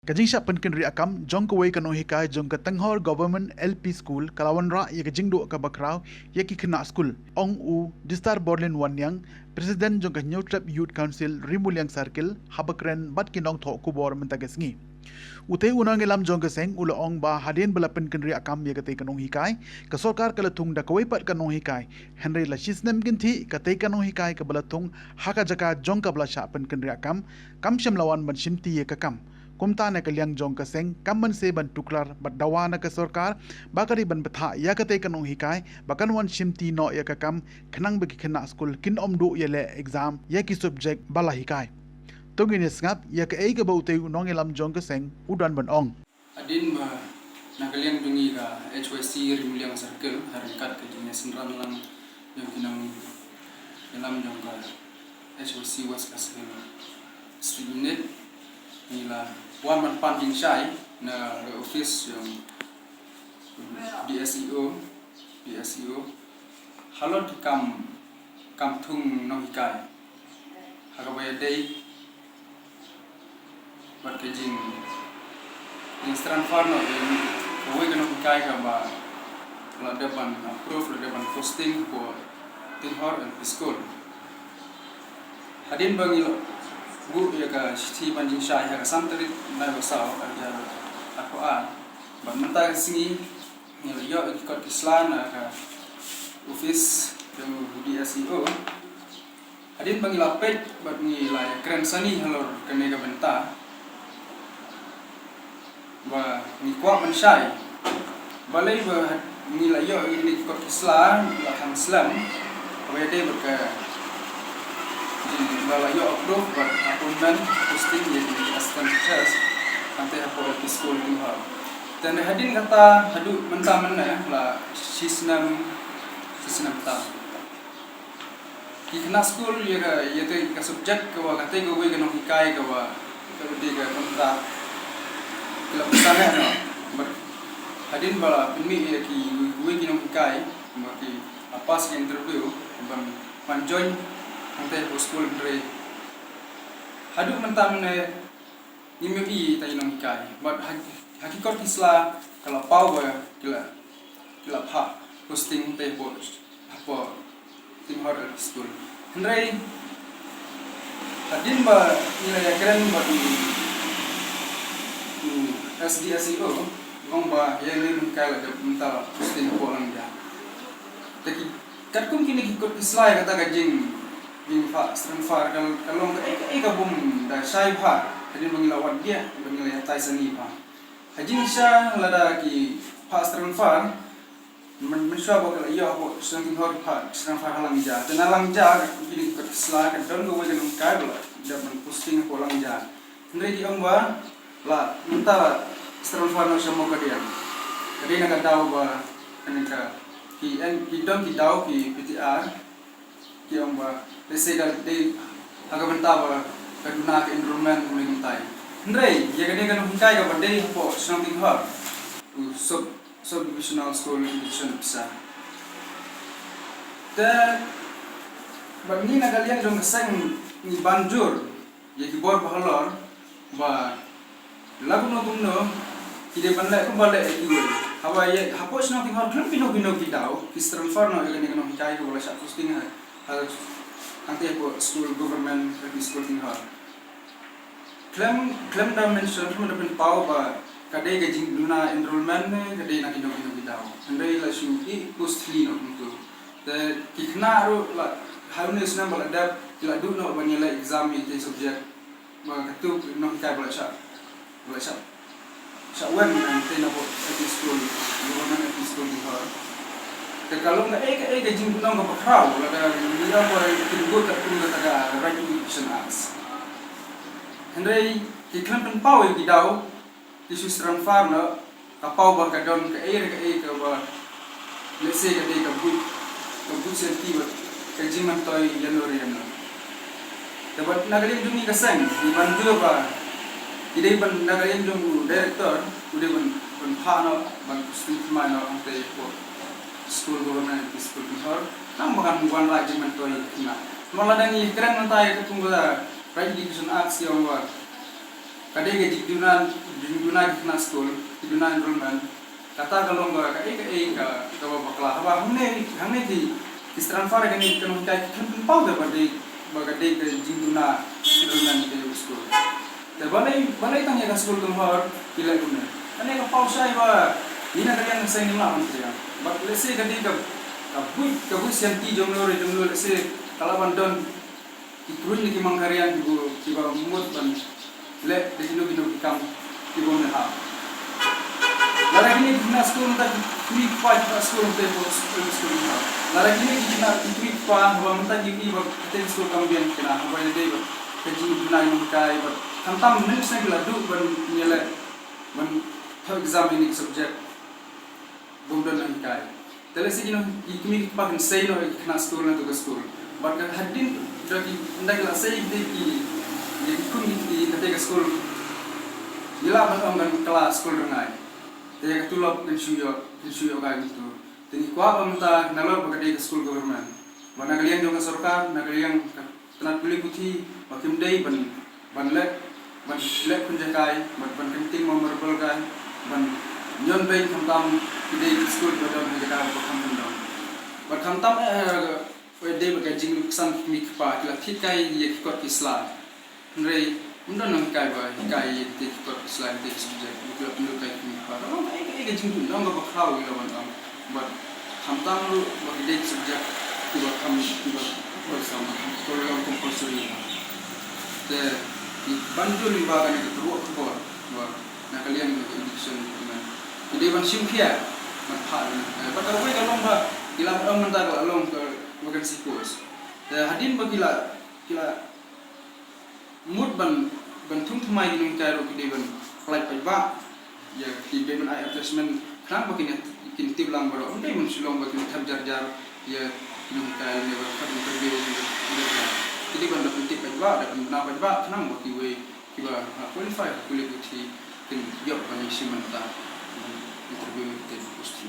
Kajing siap penkin ri akam jong kawai kano hikai jong ka Tenghor Government LP School Kalawan Ra ye kajing do ka bakraw ye ki kena school ong u distar Borlin Wanyang President jong ka New Trap Youth Council Rimulyang Circle habakren bat kinong tho kubor mentagesngi Utay unang ilam jong ka seng ulo ong ba hadin bala penkin ri akam ye katay kanong hikai ka sorkar kalatung da kawai pat kanong hikai Henry la shisnem ginti katay kanong hikai ka balatung haka jaka jong ka bala sya penkin ri akam kam syam lawan ban shimti ye ka kam kumta na kalyang jong kaseng kamman se ban tuklar badawa na ka sarkar bakari ban betha ya katay kanong hikai bakan wan shimti no ya kakam khnang bagi khna school kin omdu yele exam ya ki subject bala hikai tungin ngap ya ka ei ka bautay unong elam jong kaseng udan ban ong Adin ba nagaliang dungi ka HYC Rimulyang Circle harikat ka dinya senran lang yung kinang ilam yung ka HYC was kasi street unit nila one man panding shy na office yung DSEO halot kam thung no hikai hagabaya day barkejing yung transfer no yung kawai ka no hikai ka ba la depan approve la depan posting ko Tenghor and school hadin bangilo bu ya ka si panjing syai ha samtari na basaw aja ako ba menta singi ni yo ikot islan ka office yung DSEO hadin bangilo page bat ni la kren sani halor kene ka benta ba ni kwa man syai balai ba ni la yo ini ikot islan la ham slam ba de ba Lalayo approve but appointment posting jadi assistant teachers nanti aku di school Tenghor. Dan hadin kata hadu mentah-mentah lah sisnam ta. Di kena school ya tu ka subjek kawa kata go we kanong hikai kawa di ka kontrak kelap sana no. Hadin bala pemi ya ki we kinong hikai maki apa sih interview bang manjoin nanti aku school beri hadu mentam ne nimei tayo nang hikai but hakikot isla kalau pau ba kila ha posting te post apa Tenghor school hendrai hadin ba nilai keren ba di SDSEO ngong ba yang ni hikai la mental posting po lang dia tapi kat kini ikut isla kata gajing yung strengfar kalau ka bum da sai pha hadin mangilawan dia bangila tai sani pha hajin sha lada ki pha strengfar man sha ba kala ya ho Tenghor pha strengfar halang ja tenalang ja kini ke sla ka don go wajan ka bla da man posting ko lang ja ndai di amba la minta strengfar no samo ka dia kadina ka daw ba kanika ki don ki daw ki PTR ki amba Desi di agak bentawa kaduna ke enrollment uling tay. Ndrei ya gani kan hikai ka bade po snong Tenghor. Sub divisional school division bisa. Dan bagi nagalian dong keseng ni banjur ya kibor bahalor ba lagu no gumno ide banlai ko bale iwe. Hawa ya hapo snong Tenghor klum pino kidau kistran farno ya gani kan hikai ko wala sa posting harus nanti aku school government di school Tenghor. Klaim dah mention mana pun tahu bah kadai gajing duna enrollment ne kadai nak hidup bidau. Andai lah syuki post clean untuk. Dan kikna ru lah harus nak beradab tidak dulu nak banyaklah exam itu subjek. Bah ketu nak kita belajar. Syawan nanti nak di school government di school Tenghor. Kalau nggak gajing punang ke pakraw, ada dia boleh timbul tertunggu taga regulation as. Hendai kiklan penpau yang didau, isu serang farna, kapau bakadon ke bah, let's say ke but safety but gajing mantoy Januari yang. Dapat nagaling dungi kaseng di banjur bah, tidak ban nagaling dung director, udah ban phano ban street mana nanti school government di school Tenghor nang makan bukan lagi mentoi kena malah dan keren mentai ketunggu lah right education acts yang kadai ke jiduna kena school jiduna enrollment kata kalau enggak kadai ke bakla haba हमने di transfer kan kai kan pau da kadai ke jiduna enrollment ke school te balai tanya ke school tumhar kila guna kadai ke pau sai ba ina kalian sai nila ya but let's say kadai ke bui senti jomlo let's say kalaban don ikurun ni kimang karyan kiba mut ban le de kino kam kibon ha lara kini na school ta free fight pa school te school ha lara kini kina free pa ba mata ki ba te school kam bien kina ba de ba ke ji na ni kai ba tam nen sa la du ban nyele ban exam ini subject bom dan ni kai tele si kino ikmi pa kan sei no kina school na to school but kan hadin jadi ndak la sei de ki jadi kun di ketika school bila kan kelas school rengai dia ketulap dan suyo kayak gitu jadi kuah pemerintah nalor ketika school government mana kalian juga sorkar mana kalian kena kulit putih makin day ban lek penjagai ban penting memperbelkan ban nyon bayi kantam ketika school government menjaga bakam tam day bagajing kesan mik pa kila thikai ye kot islam Nrei, unda nang kai ba kai te kot Islam te subject buku pindu kai ni pa. Kalau ai jingdu nang ba khau ila wan am. But hamtam lu ba de subject ku ba kam ku ba ko sama. Ko la compulsory. Te bantu limba kan itu ruak ko ba. Na kalian education man. Jadi ban simpia man pa. Ba ka we kalong ba ila am menta ko along ke makan sikos. Te hadin ba kila mut ban tung thumai ni kai ro ki ban flight pai ba ya ki be ban ai attachment khang ba kin tiblang baro unde mun silong ba kin thab jar ya nung kai ne ba kham be ki ban da tip pai ba da na pai ba khang ba ki we ki ba qualify kulit uthi kin yob ban siman ta interview te post